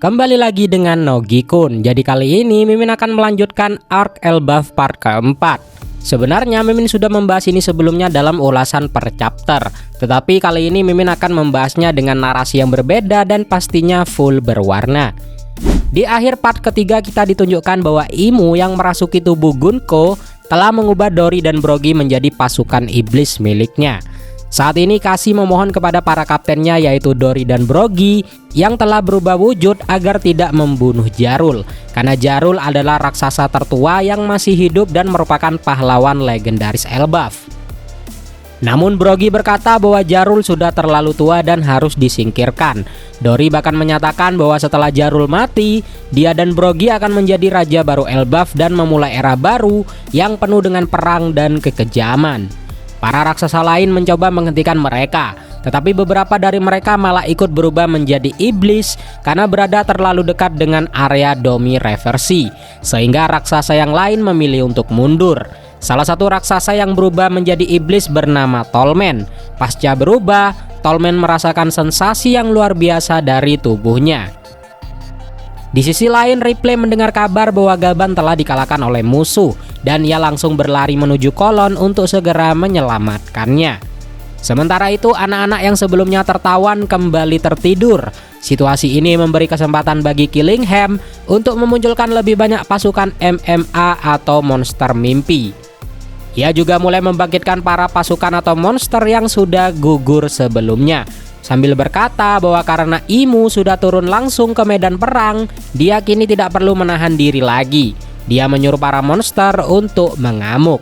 Kembali lagi dengan Nogi-kun. Jadi kali ini Mimin akan melanjutkan Arc Elbaf part keempat. Sebenarnya Mimin sudah membahas ini sebelumnya dalam ulasan per chapter, tetapi kali ini Mimin akan membahasnya dengan narasi yang berbeda dan pastinya full berwarna. Di akhir part ketiga kita ditunjukkan bahwa Imu yang merasuki tubuh Gunko telah mengubah Dory dan Brogy menjadi pasukan iblis miliknya. Saat ini Kashi memohon kepada para kaptennya yaitu Dory dan Brogy yang telah berubah wujud agar tidak membunuh Jarul, karena Jarul adalah raksasa tertua yang masih hidup dan merupakan pahlawan legendaris Elbaf. Namun Brogy berkata bahwa Jarul sudah terlalu tua dan harus disingkirkan. Dory bahkan menyatakan bahwa setelah Jarul mati, dia dan Brogy akan menjadi raja baru Elbaf dan memulai era baru yang penuh dengan perang dan kekejaman. Para raksasa lain mencoba menghentikan mereka, tetapi beberapa dari mereka malah ikut berubah menjadi iblis karena berada terlalu dekat dengan area domi reversi, sehingga raksasa yang lain memilih untuk mundur. Salah satu raksasa yang berubah menjadi iblis bernama Tolmen. Pasca berubah, Tolmen merasakan sensasi yang luar biasa dari tubuhnya. Di sisi lain, Ripley mendengar kabar bahwa Gaban telah dikalahkan oleh musuh dan ia langsung berlari menuju kolon untuk segera menyelamatkannya. Sementara itu, anak-anak yang sebelumnya tertawan kembali tertidur. Situasi ini memberi kesempatan bagi Killingham untuk memunculkan lebih banyak pasukan MMA atau monster mimpi. Ia juga mulai membangkitkan para pasukan atau monster yang sudah gugur sebelumnya, sambil berkata bahwa karena Imu sudah turun langsung ke medan perang, dia kini tidak perlu menahan diri lagi. Dia menyuruh para monster untuk mengamuk.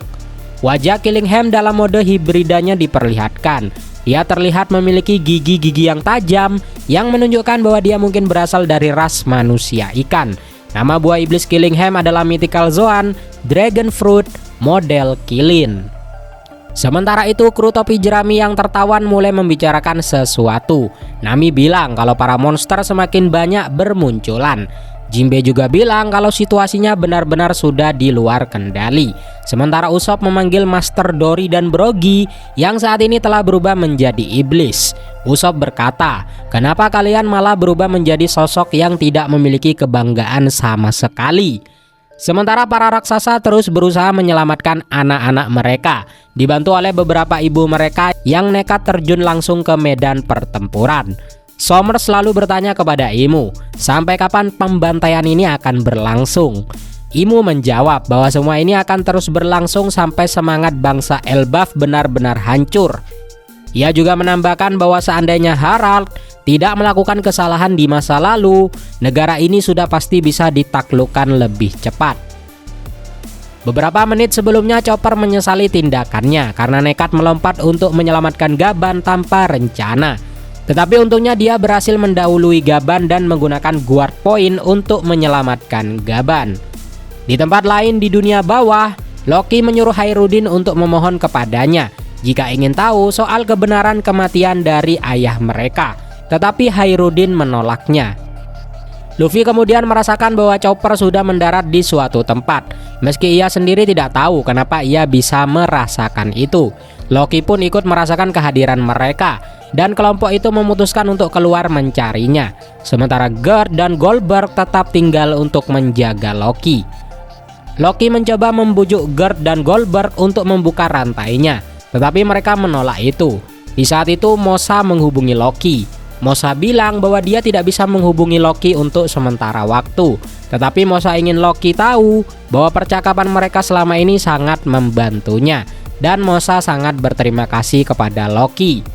Wajah Killingham dalam mode hibridanya diperlihatkan. Dia terlihat memiliki gigi-gigi yang tajam yang menunjukkan bahwa dia mungkin berasal dari ras manusia ikan. Nama buah iblis Killingham adalah Mythical Zoan Dragon Fruit model Killin. Sementara itu, kru topi jerami yang tertawan mulai membicarakan sesuatu. Nami bilang kalau para monster semakin banyak bermunculan. Jinbe juga bilang kalau situasinya benar-benar sudah di luar kendali. Sementara Usopp memanggil Master Dory dan Brogy yang saat ini telah berubah menjadi iblis. Usopp berkata, "Kenapa kalian malah berubah menjadi sosok yang tidak memiliki kebanggaan sama sekali?" Sementara para raksasa terus berusaha menyelamatkan anak-anak mereka, dibantu oleh beberapa ibu mereka yang nekat terjun langsung ke medan pertempuran. Summer selalu bertanya kepada Imu, sampai kapan pembantaian ini akan berlangsung? Imu menjawab bahwa semua ini akan terus berlangsung sampai semangat bangsa Elbaf benar-benar hancur. Ia juga menambahkan bahwa seandainya Harald tidak melakukan kesalahan di masa lalu, negara ini sudah pasti bisa ditaklukkan lebih cepat. Beberapa menit sebelumnya Chopper menyesali tindakannya karena nekat melompat untuk menyelamatkan Gaban tanpa rencana. Tetapi untungnya dia berhasil mendahului Gaban dan menggunakan guard point untuk menyelamatkan Gaban. Di tempat lain di dunia bawah, Loki menyuruh Hairudin untuk memohon kepadanya jika ingin tahu soal kebenaran kematian dari ayah mereka. Tetapi Hairudin menolaknya. Luffy kemudian merasakan bahwa Chopper sudah mendarat di suatu tempat. Meski ia sendiri tidak tahu kenapa ia bisa merasakan itu. Loki pun ikut merasakan kehadiran mereka, dan kelompok itu memutuskan untuk keluar mencarinya. Sementara Gerd dan Goldberg tetap tinggal untuk menjaga Loki. Loki mencoba membujuk Gerd dan Goldberg untuk membuka rantainya, tetapi mereka menolak itu. Di saat itu Mosa menghubungi Loki. Mosa bilang bahwa dia tidak bisa menghubungi Loki untuk sementara waktu. Tetapi Mosa ingin Loki tahu bahwa percakapan mereka selama ini sangat membantunya. Dan Mosa sangat berterima kasih kepada Loki.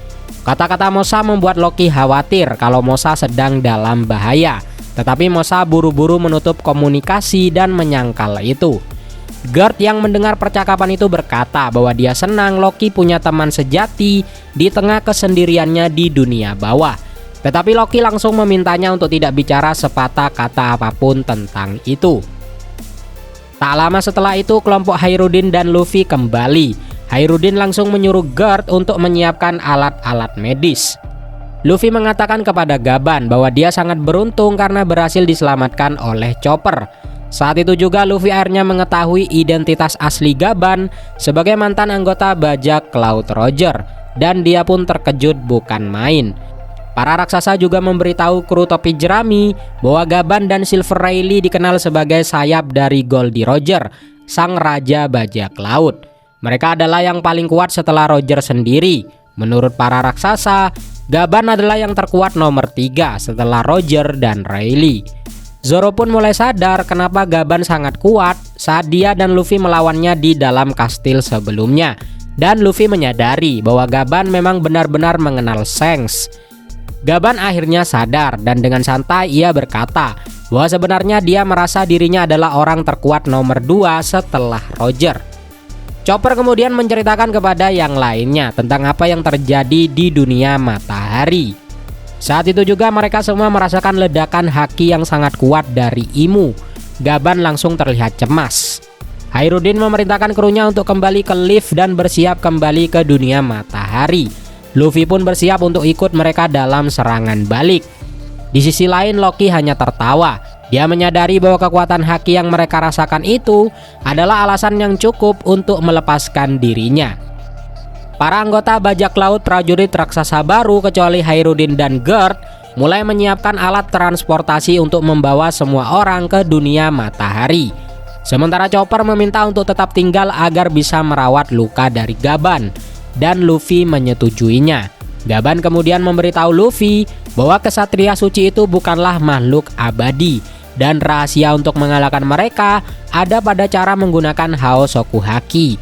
Kata-kata Mosa membuat Loki khawatir kalau Mosa sedang dalam bahaya. Tetapi Mosa buru-buru menutup komunikasi dan menyangkal itu. Gerd yang mendengar percakapan itu berkata bahwa dia senang Loki punya teman sejati di tengah kesendiriannya di dunia bawah. Tetapi Loki langsung memintanya untuk tidak bicara sepatah kata apapun tentang itu. Tak lama setelah itu kelompok Hairudin dan Luffy kembali. Hairudin langsung menyuruh Gerd untuk menyiapkan alat-alat medis. Luffy mengatakan kepada Gaban bahwa dia sangat beruntung karena berhasil diselamatkan oleh Chopper. Saat itu juga Luffy akhirnya mengetahui identitas asli Gaban sebagai mantan anggota bajak Cloud Roger, dan dia pun terkejut bukan main. Para raksasa juga memberitahu kru topi jerami bahwa Gaban dan Silver Rayleigh dikenal sebagai sayap dari Goldie Roger, sang raja bajak laut. Mereka adalah yang paling kuat setelah Roger sendiri. Menurut para raksasa, Gaban adalah yang terkuat nomor 3 setelah Roger dan Rayleigh. Zoro pun mulai sadar kenapa Gaban sangat kuat saat dia dan Luffy melawannya di dalam kastil sebelumnya. Dan Luffy menyadari bahwa Gaban memang benar-benar mengenal Shanks. Gaban akhirnya sadar dan dengan santai ia berkata bahwa sebenarnya dia merasa dirinya adalah orang terkuat nomor 2 setelah Roger. Chopper kemudian menceritakan kepada yang lainnya tentang apa yang terjadi di dunia matahari. Saat itu juga mereka semua merasakan ledakan haki yang sangat kuat dari Imu. Gaban langsung terlihat cemas. Hairudin memerintahkan krunya untuk kembali ke lift dan bersiap kembali ke dunia matahari. Luffy pun bersiap untuk ikut mereka dalam serangan balik. Di sisi lain Loki hanya tertawa. Dia menyadari bahwa kekuatan haki yang mereka rasakan itu adalah alasan yang cukup untuk melepaskan dirinya. Para anggota bajak laut prajurit raksasa baru kecuali Hairudin dan Gerd mulai menyiapkan alat transportasi untuk membawa semua orang ke dunia matahari. Sementara Chopper meminta untuk tetap tinggal agar bisa merawat luka dari Gaban. Dan Luffy menyetujuinya. Gaban kemudian memberitahu Luffy bahwa kesatria suci itu bukanlah makhluk abadi dan rahasia untuk mengalahkan mereka ada pada cara menggunakan Haosoku Haki.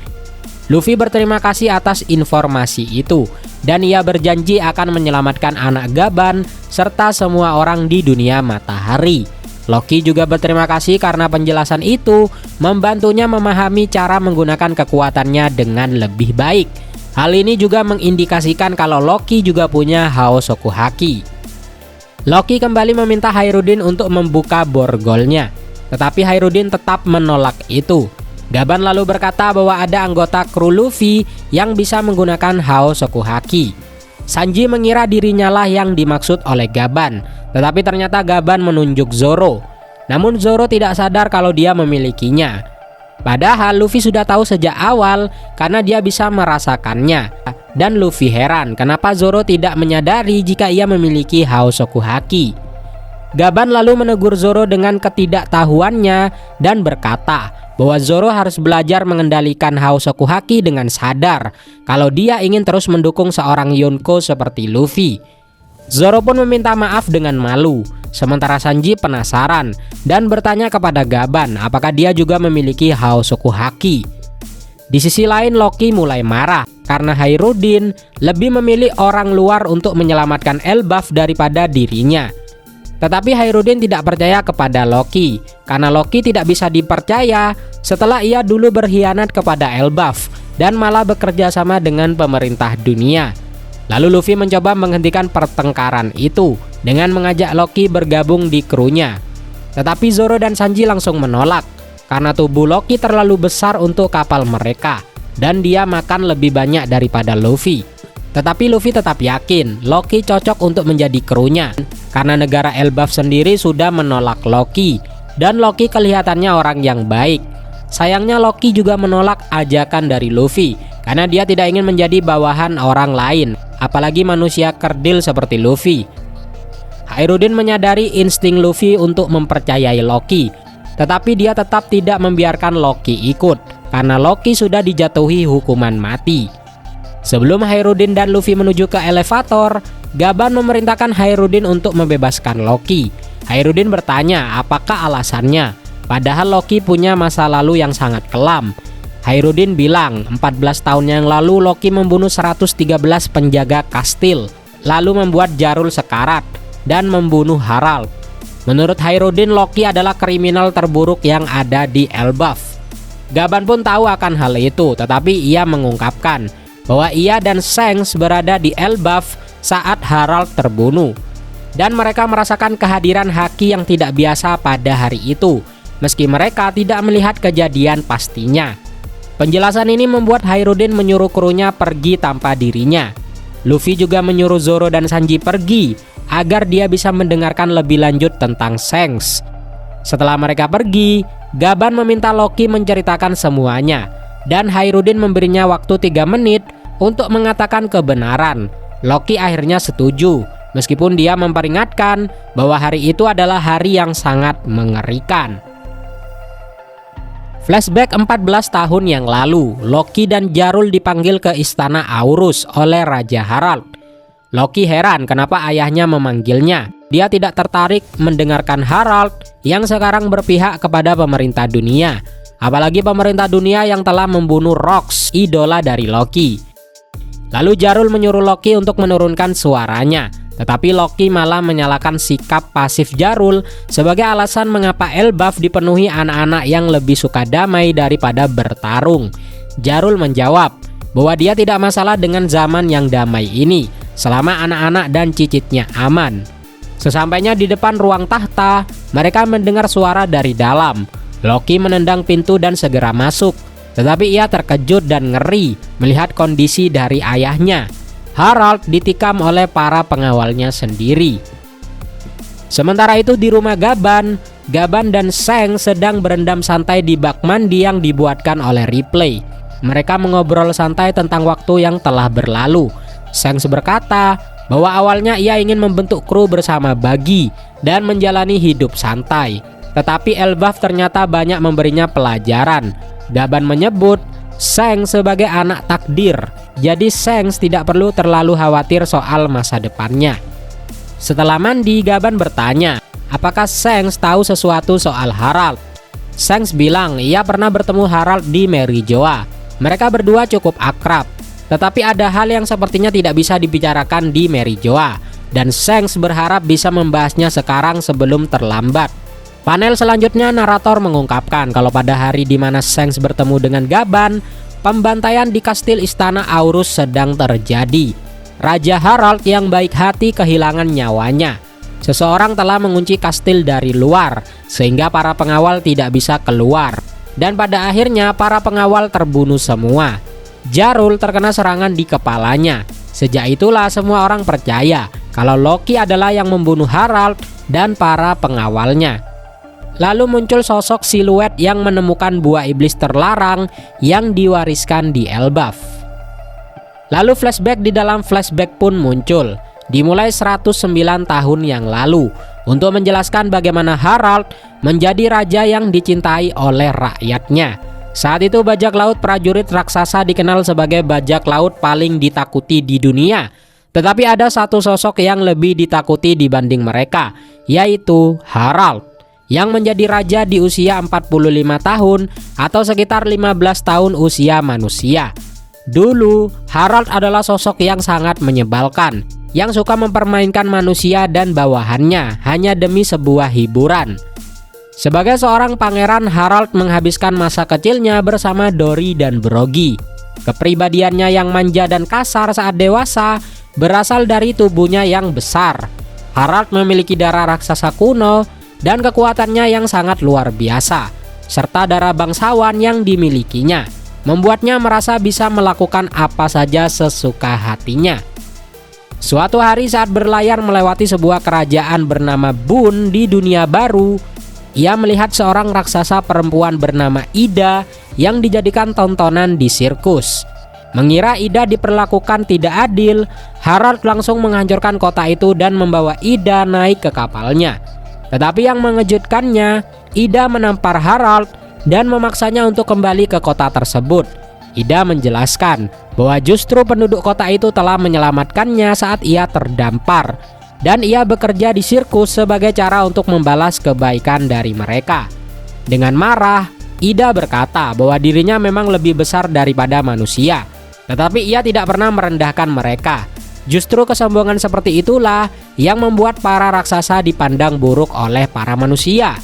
Luffy berterima kasih atas informasi itu dan ia berjanji akan menyelamatkan anak Gaban serta semua orang di dunia matahari. Loki juga berterima kasih karena penjelasan itu membantunya memahami cara menggunakan kekuatannya dengan lebih baik. Hal ini juga mengindikasikan kalau Loki juga punya Haosoku Haki. Loki kembali meminta Hairudin untuk membuka borgolnya, tetapi Hairudin tetap menolak itu. Gaban lalu berkata bahwa ada anggota kru Luffy yang bisa menggunakan Haosoku Haki. Sanji mengira dirinya lah yang dimaksud oleh Gaban, tetapi ternyata Gaban menunjuk Zoro. Namun Zoro tidak sadar kalau dia memilikinya. Padahal Luffy sudah tahu sejak awal karena dia bisa merasakannya. Dan Luffy heran kenapa Zoro tidak menyadari jika ia memiliki Haosoku Haki. Gaban lalu menegur Zoro dengan ketidaktahuannya dan berkata bahwa Zoro harus belajar mengendalikan Haosoku Haki dengan sadar kalau dia ingin terus mendukung seorang Yonko seperti Luffy. Zoro pun meminta maaf dengan malu. Sementara Sanji penasaran dan bertanya kepada Gaban apakah dia juga memiliki Haosoku Haki. Di sisi lain Loki mulai marah karena Hairudin lebih memilih orang luar untuk menyelamatkan Elbaf daripada dirinya. Tetapi Hairudin tidak percaya kepada Loki karena Loki tidak bisa dipercaya setelah ia dulu berkhianat kepada Elbaf dan malah bekerja sama dengan pemerintah dunia. Lalu Luffy mencoba menghentikan pertengkaran itu dengan mengajak Loki bergabung di krunya. Tetapi Zoro dan Sanji langsung menolak karena tubuh Loki terlalu besar untuk kapal mereka dan dia makan lebih banyak daripada Luffy. Tetapi Luffy tetap yakin Loki cocok untuk menjadi krunya karena negara Elbaf sendiri sudah menolak Loki dan Loki kelihatannya orang yang baik. Sayangnya Loki juga menolak ajakan dari Luffy karena dia tidak ingin menjadi bawahan orang lain, apalagi manusia kerdil seperti Luffy. Hairudin menyadari insting Luffy untuk mempercayai Loki, tetapi dia tetap tidak membiarkan Loki ikut karena Loki sudah dijatuhi hukuman mati. Sebelum Hairudin dan Luffy menuju ke elevator, Gaban memerintahkan Hairudin untuk membebaskan Loki. Hairudin bertanya apakah alasannya, padahal Loki punya masa lalu yang sangat kelam. Hairudin bilang 14 tahun yang lalu Loki membunuh 113 penjaga kastil, lalu membuat Jarul sekarat dan membunuh Harald. Menurut Hairudin, Loki adalah kriminal terburuk yang ada di Elbaf. Gaban pun tahu akan hal itu, tetapi ia mengungkapkan bahwa ia dan Shanks berada di Elbaf saat Harald terbunuh. Dan mereka merasakan kehadiran haki yang tidak biasa pada hari itu, meski mereka tidak melihat kejadian pastinya. Penjelasan ini membuat Hairudin menyuruh krunya pergi tanpa dirinya. Luffy juga menyuruh Zoro dan Sanji pergi agar dia bisa mendengarkan lebih lanjut tentang Shanks. Setelah mereka pergi, Gaban meminta Loki menceritakan semuanya dan Hairudin memberinya waktu 3 menit untuk mengatakan kebenaran. Loki akhirnya setuju meskipun dia memperingatkan bahwa hari itu adalah hari yang sangat mengerikan. Flashback 14 tahun yang lalu, Loki dan Jarul dipanggil ke istana Aurus oleh Raja Harald. Loki heran kenapa ayahnya memanggilnya. Dia tidak tertarik mendengarkan Harald yang sekarang berpihak kepada pemerintah dunia. Apalagi pemerintah dunia yang telah membunuh Rox, idola dari Loki. Lalu Jarul menyuruh Loki untuk menurunkan suaranya. Tetapi Loki malah menyalahkan sikap pasif Jarul sebagai alasan mengapa Elbaf dipenuhi anak-anak yang lebih suka damai daripada bertarung. Jarul menjawab bahwa dia tidak masalah dengan zaman yang damai ini, selama anak-anak dan cicitnya aman. Sesampainya di depan ruang tahta, mereka mendengar suara dari dalam. Loki menendang pintu dan segera masuk, tetapi ia terkejut dan ngeri melihat kondisi dari ayahnya. Harald ditikam oleh para pengawalnya sendiri. Sementara itu di rumah Gaban dan Seng sedang berendam santai di bak mandi yang dibuatkan oleh Ripley. Mereka mengobrol santai tentang waktu yang telah berlalu. Seng berkata bahwa awalnya ia ingin membentuk kru bersama Bagi dan menjalani hidup santai. Tetapi Elbaf ternyata banyak memberinya pelajaran. Gaban menyebut Seng sebagai anak takdir, jadi Seng tidak perlu terlalu khawatir soal masa depannya. Setelah mandi, Gaban bertanya, apakah Seng tahu sesuatu soal Harald? Seng bilang ia pernah bertemu Harald di Merijoa. Mereka berdua cukup akrab, tetapi ada hal yang sepertinya tidak bisa dibicarakan di Merijoa, dan Seng berharap bisa membahasnya sekarang sebelum terlambat. Panel selanjutnya narator mengungkapkan kalau pada hari di mana Seng bertemu dengan Gaban, pembantaian di kastil istana Aurus sedang terjadi. Raja Harald yang baik hati kehilangan nyawanya. Seseorang telah mengunci kastil dari luar, sehingga para pengawal tidak bisa keluar. Dan pada akhirnya para pengawal terbunuh semua. Jarul terkena serangan di kepalanya. Sejak itulah semua orang percaya kalau Loki adalah yang membunuh Harald dan para pengawalnya. Lalu muncul sosok siluet yang menemukan buah iblis terlarang yang diwariskan di Elbaf. Lalu flashback di dalam flashback pun muncul, dimulai 109 tahun yang lalu, untuk menjelaskan bagaimana Harald menjadi raja yang dicintai oleh rakyatnya. Saat itu bajak laut prajurit raksasa dikenal sebagai bajak laut paling ditakuti di dunia. Tetapi ada satu sosok yang lebih ditakuti dibanding mereka, yaitu Harald, yang menjadi raja di usia 45 tahun atau sekitar 15 tahun usia manusia. Dulu, Harald adalah sosok yang sangat menyebalkan, yang suka mempermainkan manusia dan bawahannya hanya demi sebuah hiburan. Sebagai seorang pangeran, Harald menghabiskan masa kecilnya bersama Dori dan Brogi. Kepribadiannya yang manja dan kasar saat dewasa berasal dari tubuhnya yang besar. Harald memiliki darah raksasa kuno dan kekuatannya yang sangat luar biasa, serta darah bangsawan yang dimilikinya, membuatnya merasa bisa melakukan apa saja sesuka hatinya. Suatu hari saat berlayar melewati sebuah kerajaan bernama Bun di dunia baru, ia melihat seorang raksasa perempuan bernama Ida yang dijadikan tontonan di sirkus. Mengira Ida diperlakukan tidak adil, Harald langsung menghancurkan kota itu dan membawa Ida naik ke kapalnya. Tetapi yang mengejutkannya, Ida menampar Harald dan memaksanya untuk kembali ke kota tersebut. Ida menjelaskan bahwa justru penduduk kota itu telah menyelamatkannya saat ia terdampar, dan ia bekerja di sirkus sebagai cara untuk membalas kebaikan dari mereka. Dengan marah, Ida berkata bahwa dirinya memang lebih besar daripada manusia, tetapi ia tidak pernah merendahkan mereka. Justru kesombongan seperti itulah yang membuat para raksasa dipandang buruk oleh para manusia.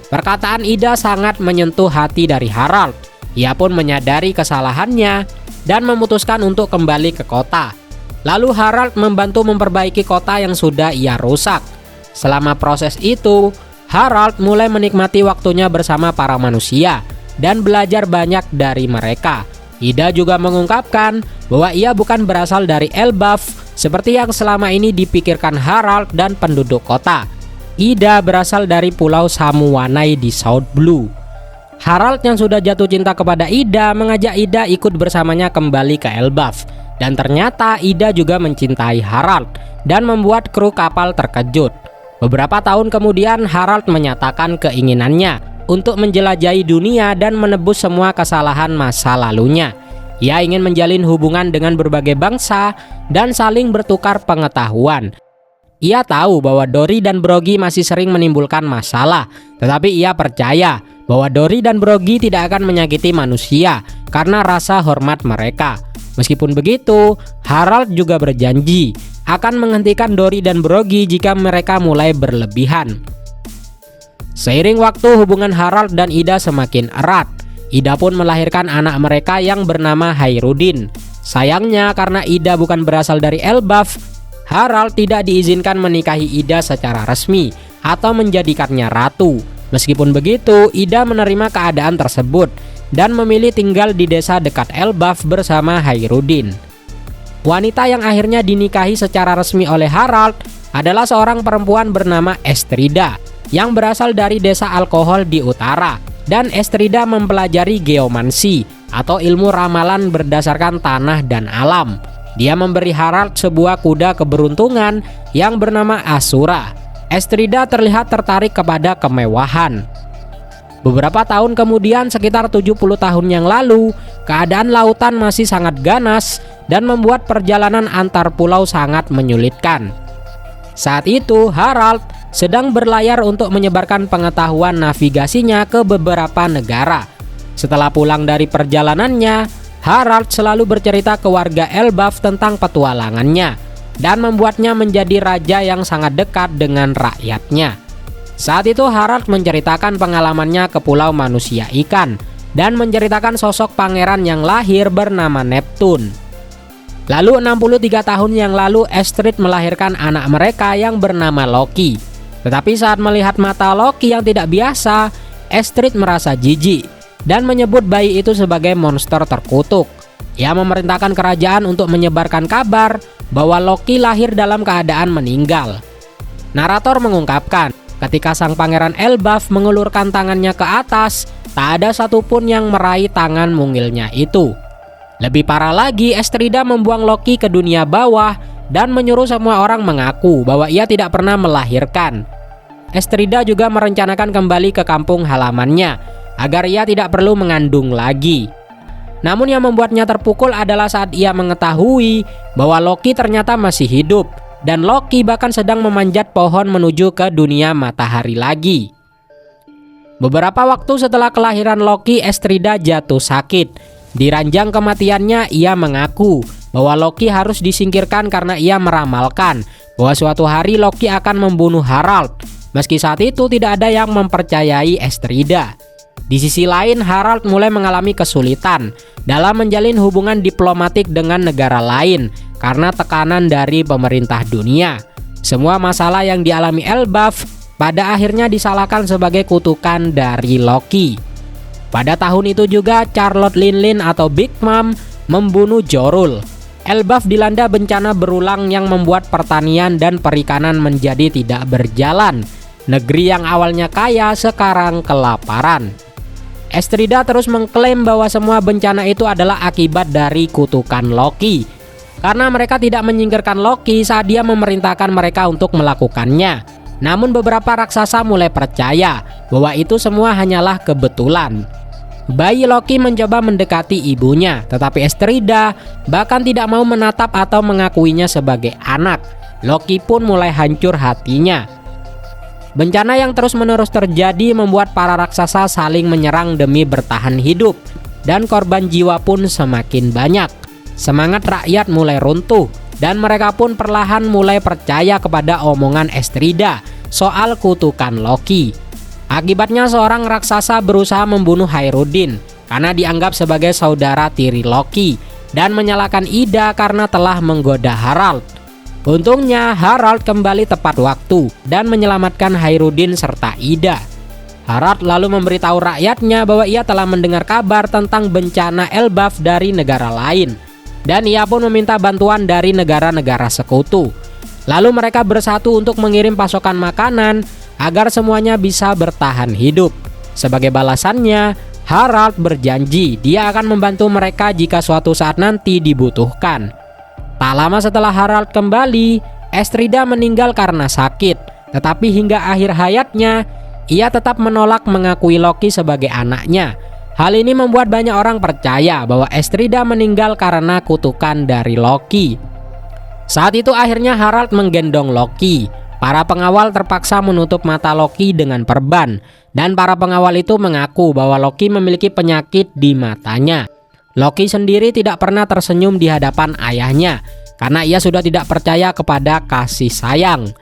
Perkataan Ida sangat menyentuh hati dari Harald. Ia pun menyadari kesalahannya dan memutuskan untuk kembali ke kota. Lalu Harald membantu memperbaiki kota yang sudah ia rusak. Selama proses itu, Harald mulai menikmati waktunya bersama para manusia dan belajar banyak dari mereka. Ida juga mengungkapkan bahwa ia bukan berasal dari Elbaf seperti yang selama ini dipikirkan Harald dan penduduk kota. Ida berasal dari pulau Samuanai di South Blue. Harald yang sudah jatuh cinta kepada Ida mengajak Ida ikut bersamanya kembali ke Elbaf. Dan ternyata Ida juga mencintai Harald dan membuat kru kapal terkejut. Beberapa tahun kemudian Harald menyatakan keinginannya untuk menjelajahi dunia dan menebus semua kesalahan masa lalunya. Ia ingin menjalin hubungan dengan berbagai bangsa dan saling bertukar pengetahuan. Ia tahu bahwa Dori dan Broggy masih sering menimbulkan masalah, tetapi ia percaya bahwa Dori dan Broggy tidak akan menyakiti manusia karena rasa hormat mereka. Meskipun begitu, Harald juga berjanji akan menghentikan Dori dan Broggy jika mereka mulai berlebihan. Seiring waktu, hubungan Harald dan Ida semakin erat. Ida pun melahirkan anak mereka yang bernama Hairudin. Sayangnya karena Ida bukan berasal dari Elbaf, Harald tidak diizinkan menikahi Ida secara resmi atau menjadikannya ratu. Meskipun begitu, Ida menerima keadaan tersebut dan memilih tinggal di desa dekat Elbaf bersama Hairudin. Wanita yang akhirnya dinikahi secara resmi oleh Harald adalah seorang perempuan bernama Estrida yang berasal dari desa alkohol di utara. Dan Estrida mempelajari geomansi atau ilmu ramalan berdasarkan tanah dan alam. Dia memberi Harald sebuah kuda keberuntungan yang bernama Asura. Estrida terlihat tertarik kepada kemewahan. Beberapa tahun kemudian, sekitar 70 tahun yang lalu, keadaan lautan masih sangat ganas dan membuat perjalanan antar pulau sangat menyulitkan. Saat itu, Harald sedang berlayar untuk menyebarkan pengetahuan navigasinya ke beberapa negara. Setelah pulang dari perjalanannya, Harald selalu bercerita ke warga Elbaf tentang petualangannya dan membuatnya menjadi raja yang sangat dekat dengan rakyatnya. Saat itu Harald menceritakan pengalamannya ke pulau manusia ikan dan menceritakan sosok pangeran yang lahir bernama Neptune. Lalu 63 tahun yang lalu Estrid melahirkan anak mereka yang bernama Loki. Tetapi saat melihat mata Loki yang tidak biasa, Estrid merasa jijik dan menyebut bayi itu sebagai monster terkutuk. Ia memerintahkan kerajaan untuk menyebarkan kabar bahwa Loki lahir dalam keadaan meninggal. Narator mengungkapkan, ketika sang pangeran Elbaf mengulurkan tangannya ke atas, tak ada satupun yang meraih tangan mungilnya itu. Lebih parah lagi, Estrida membuang Loki ke dunia bawah dan menyuruh semua orang mengaku bahwa ia tidak pernah melahirkan. Estrida juga merencanakan kembali ke kampung halamannya agar ia tidak perlu mengandung lagi. Namun yang membuatnya terpukul adalah saat ia mengetahui bahwa Loki ternyata masih hidup dan Loki bahkan sedang memanjat pohon menuju ke dunia matahari lagi. Beberapa waktu setelah kelahiran Loki, Estrida jatuh sakit. Di ranjang kematiannya, ia mengaku bahwa Loki harus disingkirkan karena ia meramalkan bahwa suatu hari Loki akan membunuh Harald. Meski saat itu tidak ada yang mempercayai Estrida. Di sisi lain, Harald mulai mengalami kesulitan dalam menjalin hubungan diplomatik dengan negara lain karena tekanan dari pemerintah dunia. Semua masalah yang dialami Elbaf pada akhirnya disalahkan sebagai kutukan dari Loki. Pada tahun itu juga Charlotte Linlin atau Big Mom membunuh Jorul. Elbaf dilanda bencana berulang yang membuat pertanian dan perikanan menjadi tidak berjalan. Negeri yang awalnya kaya sekarang kelaparan. Estrida terus mengklaim bahwa semua bencana itu adalah akibat dari kutukan Loki. Karena mereka tidak menyingkirkan Loki saat dia memerintahkan mereka untuk melakukannya. Namun beberapa raksasa mulai percaya bahwa itu semua hanyalah kebetulan. Bayi Loki mencoba mendekati ibunya, tetapi Estrida bahkan tidak mau menatap atau mengakuinya sebagai anak. Loki pun mulai hancur hatinya. Bencana yang terus-menerus terjadi membuat para raksasa saling menyerang demi bertahan hidup, dan korban jiwa pun semakin banyak. Semangat rakyat mulai runtuh, dan mereka pun perlahan mulai percaya kepada omongan Estrida soal kutukan Loki. Akibatnya seorang raksasa berusaha membunuh Hairudin karena dianggap sebagai saudara tiri Loki, dan menyalahkan Ida karena telah menggoda Harald. Untungnya Harald kembali tepat waktu dan menyelamatkan Hairudin serta Ida. Harald lalu memberitahu rakyatnya bahwa ia telah mendengar kabar tentang bencana Elbaf dari negara lain, dan ia pun meminta bantuan dari negara-negara sekutu. Lalu mereka bersatu untuk mengirim pasokan makanan agar semuanya bisa bertahan hidup. Sebagai balasannya, Harald berjanji dia akan membantu mereka jika suatu saat nanti dibutuhkan. Tak lama setelah Harald kembali, Estrida meninggal karena sakit. Tetapi hingga akhir hayatnya, ia tetap menolak mengakui Loki sebagai anaknya. Hal ini membuat banyak orang percaya bahwa Estrida meninggal karena kutukan dari Loki. Saat itu akhirnya Harald menggendong Loki. Para pengawal terpaksa menutup mata Loki dengan perban, dan para pengawal itu mengaku bahwa Loki memiliki penyakit di matanya. Loki sendiri tidak pernah tersenyum di hadapan ayahnya karena ia sudah tidak percaya kepada kasih sayang.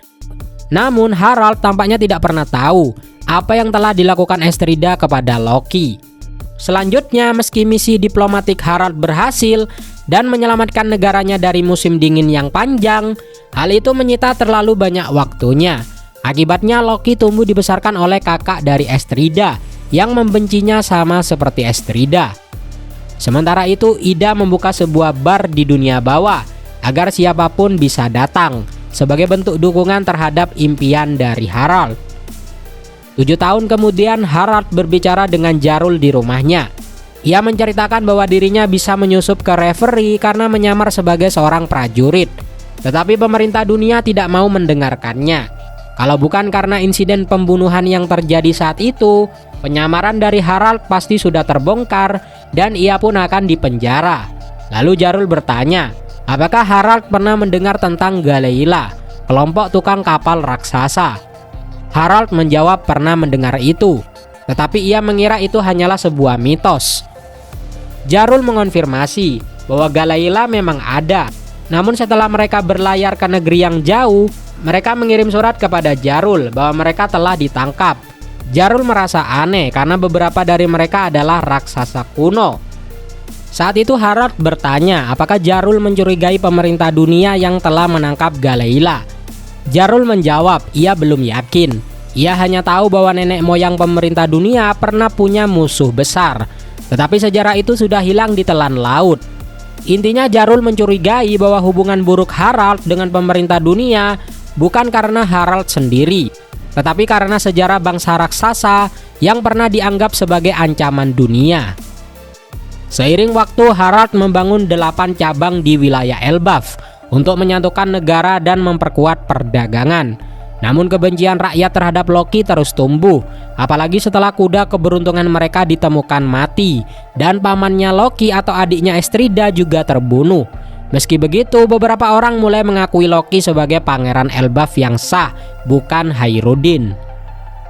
Namun Harald tampaknya tidak pernah tahu apa yang telah dilakukan Estrida kepada Loki. Selanjutnya, meski misi diplomatik Harald berhasil dan menyelamatkan negaranya dari musim dingin yang panjang, hal itu menyita terlalu banyak waktunya. Akibatnya Loki tumbuh dibesarkan oleh kakak dari Estrida yang membencinya sama seperti Estrida. Sementara itu, Ida membuka sebuah bar di dunia bawah agar siapapun bisa datang sebagai bentuk dukungan terhadap impian dari Harald. 7 tahun kemudian Harald berbicara dengan Jarl di rumahnya. Ia menceritakan bahwa dirinya bisa menyusup ke Reverie karena menyamar sebagai seorang prajurit. Tetapi pemerintah dunia tidak mau mendengarkannya. Kalau bukan karena insiden pembunuhan yang terjadi saat itu, penyamaran dari Harald pasti sudah terbongkar dan ia pun akan dipenjara. Lalu Jarl bertanya, apakah Harald pernah mendengar tentang Galeila, kelompok tukang kapal raksasa? Harald menjawab pernah mendengar itu, tetapi ia mengira itu hanyalah sebuah mitos. Jarl mengonfirmasi bahwa Galeila memang ada, namun setelah mereka berlayar ke negeri yang jauh, mereka mengirim surat kepada Jarl bahwa mereka telah ditangkap. Jarl merasa aneh karena beberapa dari mereka adalah raksasa kuno. Saat itu Harald bertanya apakah Jarl mencurigai pemerintah dunia yang telah menangkap Galeila. Jarl menjawab ia belum yakin. Ia hanya tahu bahwa nenek moyang pemerintah dunia pernah punya musuh besar, tetapi sejarah itu sudah hilang ditelan laut. Intinya Jarl mencurigai bahwa hubungan buruk Harald dengan pemerintah dunia bukan karena Harald sendiri, tetapi karena sejarah bangsa raksasa yang pernah dianggap sebagai ancaman dunia. Seiring waktu, Harald membangun 8 cabang di wilayah Elbaf untuk menyatukan negara dan memperkuat perdagangan. Namun kebencian rakyat terhadap Loki terus tumbuh, apalagi setelah kuda keberuntungan mereka ditemukan mati dan pamannya Loki atau adiknya Estrida juga terbunuh. Meski begitu, beberapa orang mulai mengakui Loki sebagai pangeran Elbaf yang sah, bukan Hairudin.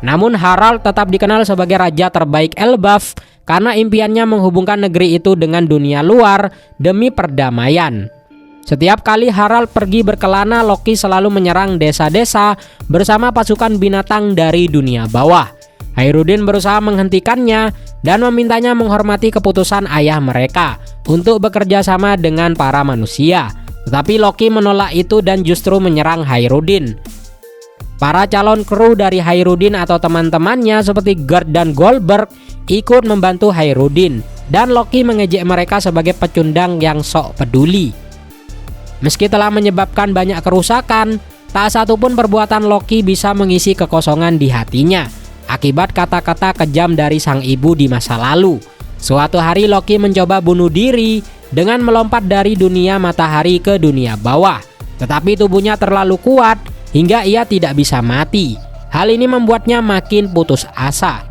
Namun Harald tetap dikenal sebagai raja terbaik Elbaf karena impiannya menghubungkan negeri itu dengan dunia luar demi perdamaian. Setiap kali Harald pergi berkelana, Loki selalu menyerang desa-desa bersama pasukan binatang dari dunia bawah. Hairudin berusaha menghentikannya dan memintanya menghormati keputusan ayah mereka untuk bekerja sama dengan para manusia. Tetapi Loki menolak itu dan justru menyerang Hairudin. Para calon kru dari Hairudin atau teman-temannya seperti Gerd dan Goldberg ikut membantu Hairudin, dan Loki mengejek mereka sebagai pecundang yang sok peduli. Meski telah menyebabkan banyak kerusakan, tak satupun perbuatan Loki bisa mengisi kekosongan di hatinya akibat kata-kata kejam dari sang ibu di masa lalu. Suatu hari Loki mencoba bunuh diri dengan melompat dari dunia matahari ke dunia bawah, tetapi tubuhnya terlalu kuat hingga ia tidak bisa mati. Hal ini membuatnya makin putus asa.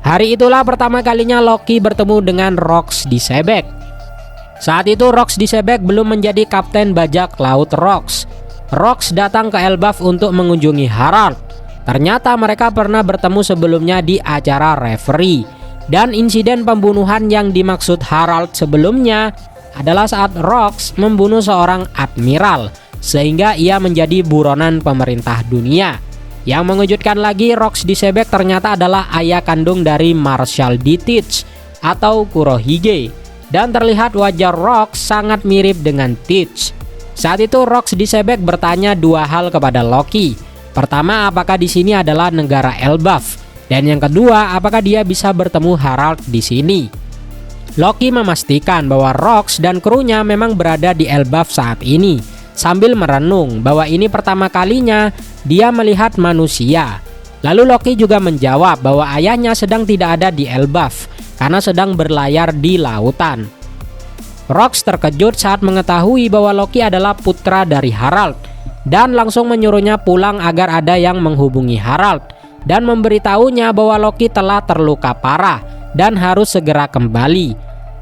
Hari itulah pertama kalinya Loki bertemu dengan Rox di Sebek. Saat itu Rox di Sebek belum menjadi kapten bajak laut Rox. Rox datang ke Elbaf untuk mengunjungi Harald. Ternyata mereka pernah bertemu sebelumnya di acara Reverie. Dan insiden pembunuhan yang dimaksud Harald sebelumnya adalah saat Rox membunuh seorang admiral, sehingga ia menjadi buronan pemerintah dunia. Yang mengejutkan lagi, Rox di Sebek ternyata adalah ayah kandung dari Marshal Dietrich atau Kurohige. Dan terlihat wajah Rox sangat mirip dengan Teach. Saat itu Rox di Sebek bertanya 2 hal kepada Loki. Pertama, apakah di sini adalah negara Elbaf? Dan yang kedua, apakah dia bisa bertemu Harald di sini? Loki memastikan bahwa Rox dan krunya memang berada di Elbaf saat ini, sambil merenung bahwa ini pertama kalinya dia melihat manusia. Lalu Loki juga menjawab bahwa ayahnya sedang tidak ada di Elbaf karena sedang berlayar di lautan. Rox terkejut saat mengetahui bahwa Loki adalah putra dari Harald dan langsung menyuruhnya pulang agar ada yang menghubungi Harald dan memberitahunya bahwa Loki telah terluka parah dan harus segera kembali.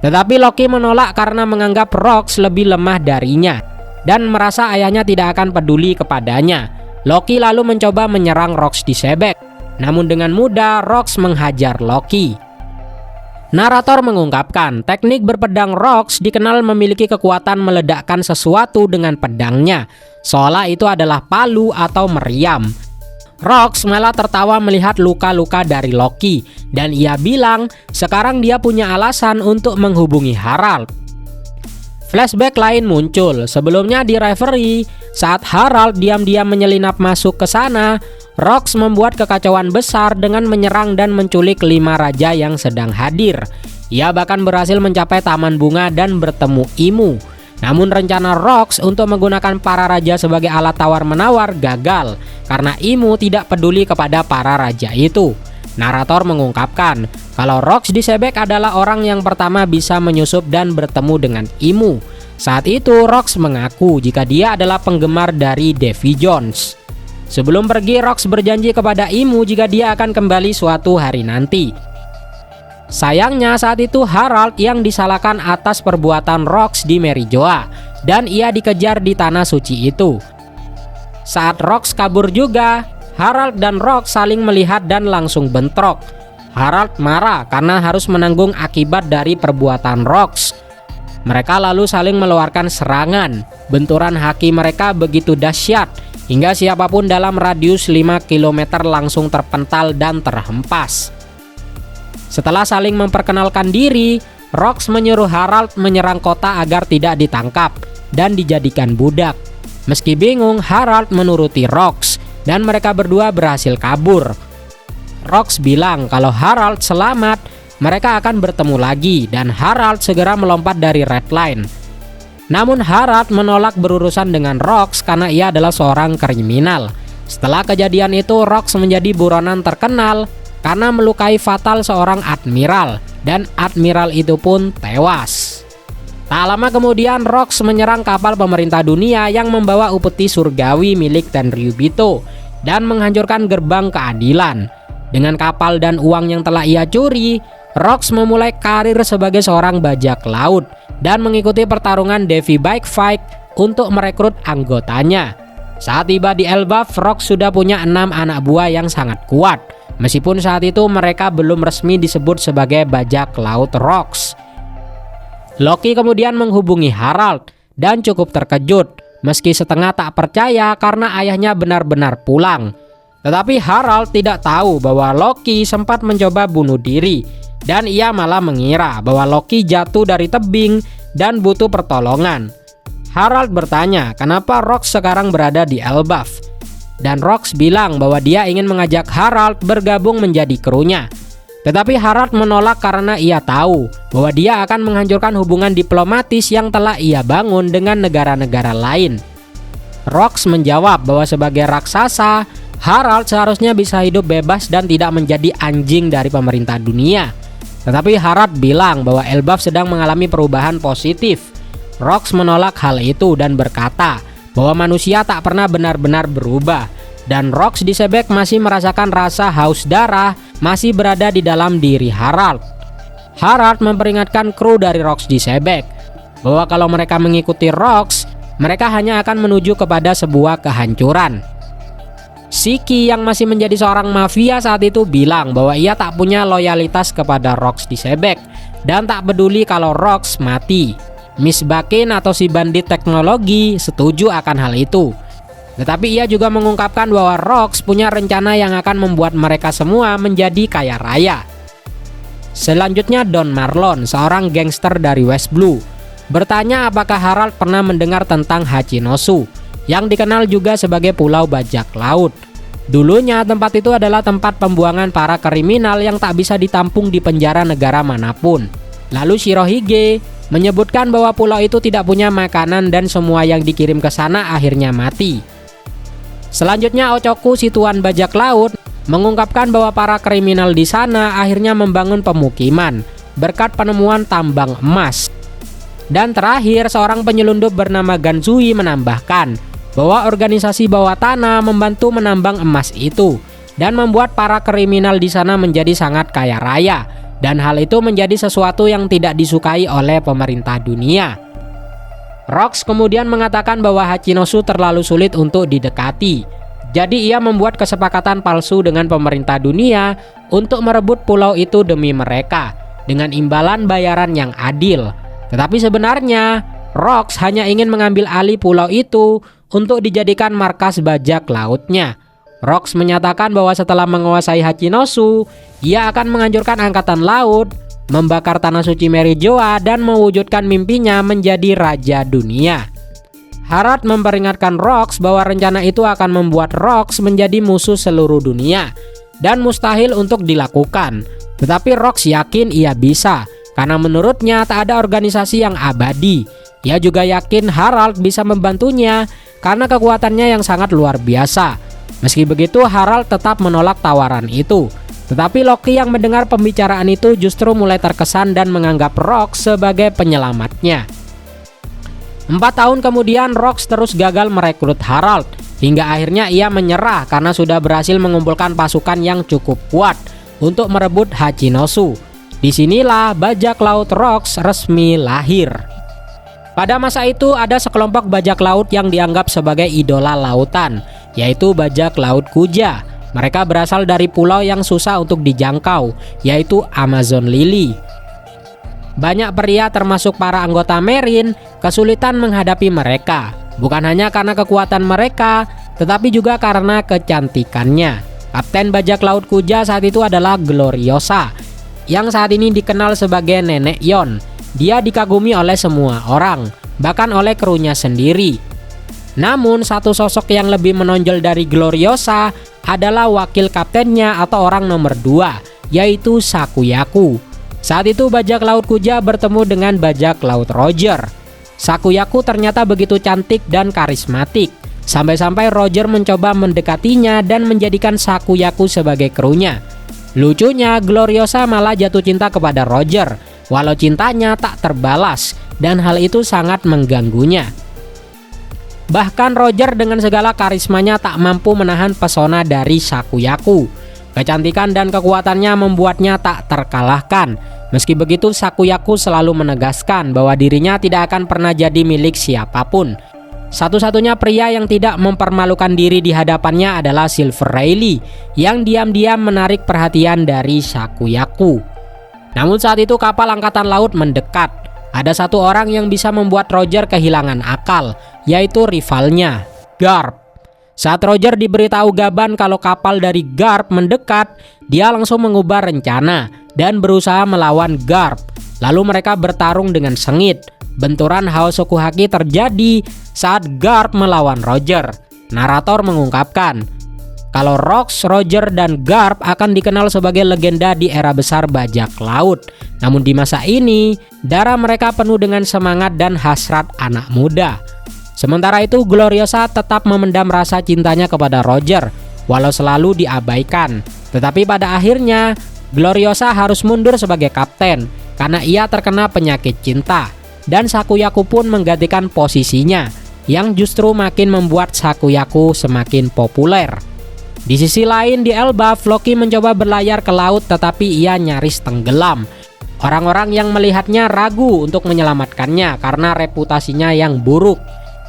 Tetapi Loki menolak karena menganggap Rox lebih lemah darinya dan merasa ayahnya tidak akan peduli kepadanya. Loki lalu mencoba menyerang Rox di Sebek, namun dengan mudah Rox menghajar Loki. Narator mengungkapkan, teknik berpedang Rox dikenal memiliki kekuatan meledakkan sesuatu dengan pedangnya, seolah itu adalah palu atau meriam. Rox malah tertawa melihat luka-luka dari Loki, dan ia bilang sekarang dia punya alasan untuk menghubungi Harald. Flashback lain muncul, sebelumnya di Reverie, saat Harald diam-diam menyelinap masuk ke sana, Rox membuat kekacauan besar dengan menyerang dan menculik 5 raja yang sedang hadir. Ia bahkan berhasil mencapai taman bunga dan bertemu Imu. Namun rencana Rox untuk menggunakan para raja sebagai alat tawar-menawar gagal karena Imu tidak peduli kepada para raja itu. Narator mengungkapkan kalau Rox di Sebek adalah orang yang pertama bisa menyusup dan bertemu dengan Imu. Saat itu Rox mengaku jika dia adalah penggemar dari Davy Jones. Sebelum pergi, Rox berjanji kepada Imu jika dia akan kembali suatu hari nanti. Sayangnya saat itu Harald yang disalahkan atas perbuatan Rox di Merijoa dan ia dikejar di tanah suci itu. Saat Rox kabur juga, Harald dan Rox saling melihat dan langsung bentrok. Harald marah karena harus menanggung akibat dari perbuatan Rox. Mereka lalu saling mengeluarkan serangan. Benturan haki mereka begitu dahsyat hingga siapapun dalam radius 5 km langsung terpental dan terhempas. Setelah saling memperkenalkan diri, Rox menyuruh Harald menyerang kota agar tidak ditangkap dan dijadikan budak. Meski bingung, Harald menuruti Rox dan mereka berdua berhasil kabur. Rox bilang kalau Harald selamat, mereka akan bertemu lagi dan Harald segera melompat dari Red Line. Namun Harald menolak berurusan dengan Rox karena ia adalah seorang kriminal. Setelah kejadian itu, Rox menjadi buronan terkenal karena melukai fatal seorang admiral dan admiral itu pun tewas. Tak lama kemudian Rox menyerang kapal pemerintah dunia yang membawa upeti surgawi milik Tenryubito dan menghancurkan gerbang keadilan. Dengan kapal dan uang yang telah ia curi, Rox memulai karir sebagai seorang bajak laut dan mengikuti pertarungan Davy Bike Fight untuk merekrut anggotanya. Saat tiba di Elbaf, Rox sudah punya 6 anak buah yang sangat kuat. Meskipun saat itu mereka belum resmi disebut sebagai bajak laut Rox. Loki kemudian menghubungi Harald dan cukup terkejut meski setengah tak percaya karena ayahnya benar-benar pulang. Tetapi Harald tidak tahu bahwa Loki sempat mencoba bunuh diri dan ia malah mengira bahwa Loki jatuh dari tebing dan butuh pertolongan. Harald bertanya kenapa Rox sekarang berada di Elbaf. Dan Rox bilang bahwa dia ingin mengajak Harald bergabung menjadi krunya. Tetapi Harald menolak karena ia tahu bahwa dia akan menghancurkan hubungan diplomatis yang telah ia bangun dengan negara-negara lain. Rox menjawab bahwa sebagai raksasa, Harald seharusnya bisa hidup bebas dan tidak menjadi anjing dari pemerintah dunia. Tetapi Harald bilang bahwa Elbaf sedang mengalami perubahan positif. Rox menolak hal itu dan berkata bahwa manusia tak pernah benar-benar berubah. Dan Rox di Sebek masih merasakan rasa haus darah masih berada di dalam diri Harald. Harald memperingatkan kru dari Rox di Sebek bahwa kalau mereka mengikuti Rox, mereka hanya akan menuju kepada sebuah kehancuran. Siki yang masih menjadi seorang mafia saat itu bilang bahwa ia tak punya loyalitas kepada Rox di Sebek dan tak peduli kalau Rox mati. Miss Bakin atau si bandit teknologi setuju akan hal itu. Tetapi ia juga mengungkapkan bahwa Rox punya rencana yang akan membuat mereka semua menjadi kaya raya. Selanjutnya Don Marlon, seorang gangster dari West Blue, bertanya apakah Harald pernah mendengar tentang Hachinosu, yang dikenal juga sebagai Pulau Bajak Laut. Dulunya tempat itu adalah tempat pembuangan para kriminal yang tak bisa ditampung di penjara negara manapun. Lalu Shirohige menyebutkan bahwa pulau itu tidak punya makanan dan semua yang dikirim ke sana akhirnya mati. Selanjutnya Ochoku, si tuan bajak laut, mengungkapkan bahwa para kriminal di sana akhirnya membangun pemukiman berkat penemuan tambang emas. Dan terakhir, seorang penyelundup bernama Ganzui menambahkan bahwa organisasi bawah tanah membantu menambang emas itu dan membuat para kriminal di sana menjadi sangat kaya raya, dan hal itu menjadi sesuatu yang tidak disukai oleh pemerintah dunia. Rocks kemudian mengatakan bahwa Hachinosu terlalu sulit untuk didekati. Jadi ia membuat kesepakatan palsu dengan pemerintah dunia untuk merebut pulau itu demi mereka dengan imbalan bayaran yang adil. Tetapi sebenarnya Rocks hanya ingin mengambil alih pulau itu untuk dijadikan markas bajak lautnya. Rocks menyatakan bahwa setelah menguasai Hachinosu, ia akan menghancurkan angkatan laut, membakar tanah suci Merijoa, dan mewujudkan mimpinya menjadi raja dunia. Harald memperingatkan Rocks bahwa rencana itu akan membuat Rocks menjadi musuh seluruh dunia dan mustahil untuk dilakukan. Tetapi Rocks yakin ia bisa, karena menurutnya tak ada organisasi yang abadi. Ia juga yakin Harald bisa membantunya karena kekuatannya yang sangat luar biasa. Meski begitu, Harald tetap menolak tawaran itu. Tetapi Loki yang mendengar pembicaraan itu justru mulai terkesan dan menganggap Rocks sebagai penyelamatnya. 4 tahun kemudian Rocks terus gagal merekrut Harald, hingga akhirnya ia menyerah karena sudah berhasil mengumpulkan pasukan yang cukup kuat untuk merebut Hachinosu. Disinilah bajak laut Rocks resmi lahir. Pada masa itu ada sekelompok bajak laut yang dianggap sebagai idola lautan, yaitu bajak laut Kuja. Mereka berasal dari pulau yang susah untuk dijangkau, yaitu Amazon Lily. Banyak pria termasuk para anggota Marine kesulitan menghadapi mereka, bukan hanya karena kekuatan mereka, tetapi juga karena kecantikannya. Kapten bajak laut Kuja saat itu adalah Gloriosa, yang saat ini dikenal sebagai Nenek Yon. Dia dikagumi oleh semua orang, bahkan oleh krunya sendiri. Namun satu sosok yang lebih menonjol dari Gloriosa adalah wakil kaptennya atau orang nomor 2, yaitu Sakuyaku. Saat itu bajak laut Kuja bertemu dengan bajak laut Roger. Sakuyaku ternyata begitu cantik dan karismatik, sampai-sampai Roger mencoba mendekatinya dan menjadikan Sakuyaku sebagai krunya. Lucunya, Gloriosa malah jatuh cinta kepada Roger, walau cintanya tak terbalas, dan hal itu sangat mengganggunya. Bahkan Roger dengan segala karismanya tak mampu menahan pesona dari Sakuyaku. Kecantikan dan kekuatannya membuatnya tak terkalahkan. Meski begitu, Sakuyaku selalu menegaskan bahwa dirinya tidak akan pernah jadi milik siapapun. Satu-satunya pria yang tidak mempermalukan diri di hadapannya adalah Silver Rayleigh, yang diam-diam menarik perhatian dari Sakuyaku. Namun saat itu kapal angkatan laut mendekat. Ada satu orang yang bisa membuat Roger kehilangan akal, yaitu rivalnya, Garp. Saat Roger diberitahu Gaban kalau kapal dari Garp mendekat, dia langsung mengubah rencana dan berusaha melawan Garp. Lalu mereka bertarung dengan sengit. Benturan Haosoku-haki terjadi saat Garp melawan Roger. Narator mengungkapkan kalau Rocks, Roger, dan Garp akan dikenal sebagai legenda di era besar bajak laut. Namun di masa ini, darah mereka penuh dengan semangat dan hasrat anak muda. Sementara itu, Gloriosa tetap memendam rasa cintanya kepada Roger, walau selalu diabaikan. Tetapi pada akhirnya, Gloriosa harus mundur sebagai kapten karena ia terkena penyakit cinta. Dan Sakuyaku pun menggantikan posisinya, yang justru makin membuat Sakuyaku semakin populer. Di sisi lain, di Elbaf, Loki mencoba berlayar ke laut tetapi ia nyaris tenggelam. Orang-orang yang melihatnya ragu untuk menyelamatkannya karena reputasinya yang buruk.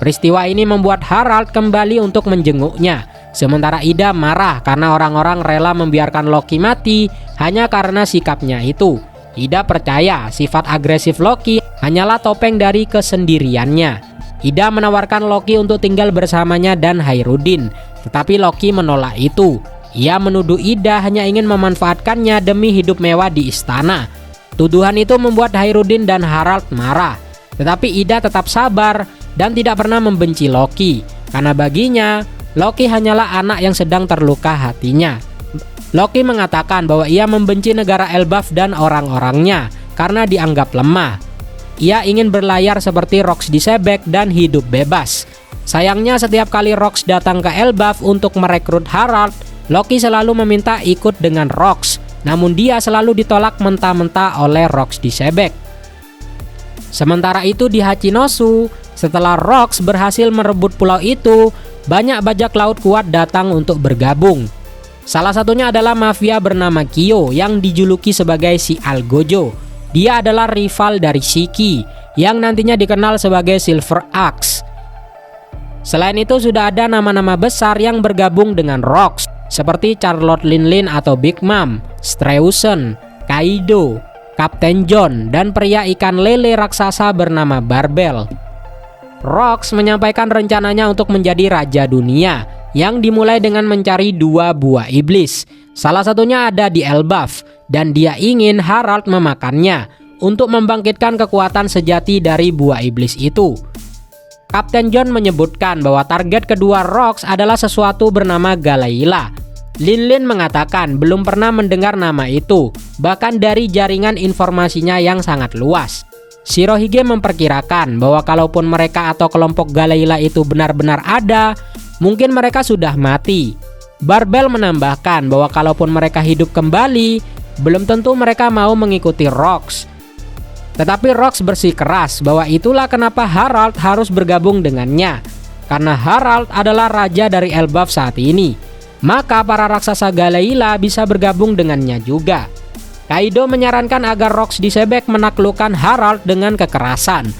Peristiwa ini membuat Harald kembali untuk menjenguknya. Sementara Ida marah karena orang-orang rela membiarkan Loki mati hanya karena sikapnya itu. Ida percaya sifat agresif Loki hanyalah topeng dari kesendiriannya. Ida menawarkan Loki untuk tinggal bersamanya dan Hairudin, tetapi Loki menolak itu. Ia menuduh Ida hanya ingin memanfaatkannya demi hidup mewah di istana. Tuduhan itu membuat Hairudin dan Harald marah, tetapi Ida tetap sabar dan tidak pernah membenci Loki, karena baginya Loki hanyalah anak yang sedang terluka hatinya. Loki mengatakan bahwa ia membenci negara Elbaf dan orang-orangnya karena dianggap lemah. Ia ingin berlayar seperti Rocks di Sebek dan hidup bebas. Sayangnya setiap kali Rocks datang ke Elbaf untuk merekrut Harald, Loki selalu meminta ikut dengan Rocks, namun dia selalu ditolak mentah-mentah oleh Rocks di Sebek. Sementara itu di Hachinosu, setelah Rocks berhasil merebut pulau itu, banyak bajak laut kuat datang untuk bergabung. Salah satunya adalah mafia bernama Kyo yang dijuluki sebagai si Algojo. Dia adalah rival dari Shiki yang nantinya dikenal sebagai Silver Axe. Selain itu sudah ada nama-nama besar yang bergabung dengan Rocks seperti Charlotte Linlin atau Big Mom, Streusen, Kaido, Kapten John, dan pria ikan lele raksasa bernama Barbel. Rocks menyampaikan rencananya untuk menjadi raja dunia yang dimulai dengan mencari 2 buah iblis. Salah satunya ada di Elbaf dan dia ingin Harald memakannya untuk membangkitkan kekuatan sejati dari buah iblis itu. Kapten John menyebutkan bahwa target kedua Rocks adalah sesuatu bernama Galaila. Linlin mengatakan belum pernah mendengar nama itu, bahkan dari jaringan informasinya yang sangat luas. Shirohige memperkirakan bahwa kalaupun mereka atau kelompok Galaila itu benar-benar ada, mungkin mereka sudah mati. Barbel menambahkan bahwa kalaupun mereka hidup kembali, belum tentu mereka mau mengikuti Rocks. Tetapi Rocks bersikeras bahwa itulah kenapa Harald harus bergabung dengannya. Karena Harald adalah raja dari Elbaf saat ini, maka para raksasa Galaila bisa bergabung dengannya juga. Kaido menyarankan agar Rocks disebek menaklukkan Harald dengan kekerasan.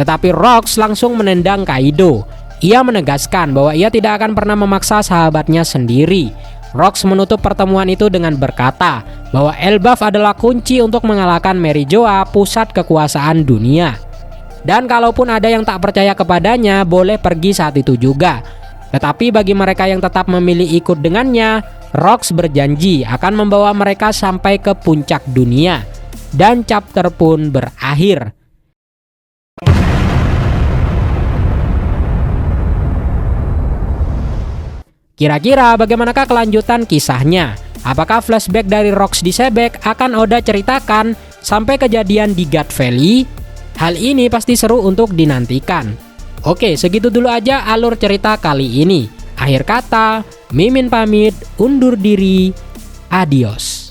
Tetapi Rocks langsung menendang Kaido. Ia menegaskan bahwa ia tidak akan pernah memaksa sahabatnya sendiri. Rocks menutup pertemuan itu dengan berkata bahwa Elbaf adalah kunci untuk mengalahkan Merijoa, pusat kekuasaan dunia. Dan kalaupun ada yang tak percaya kepadanya, boleh pergi saat itu juga. Tetapi bagi mereka yang tetap memilih ikut dengannya, Rocks berjanji akan membawa mereka sampai ke puncak dunia. Dan chapter pun berakhir. Kira-kira bagaimanakah kelanjutan kisahnya? Apakah flashback dari Rocks disebek akan Oda ceritakan sampai kejadian di God Valley? Hal ini pasti seru untuk dinantikan. Oke, segitu dulu aja alur cerita kali ini. Akhir kata, Mimin pamit, undur diri, adios.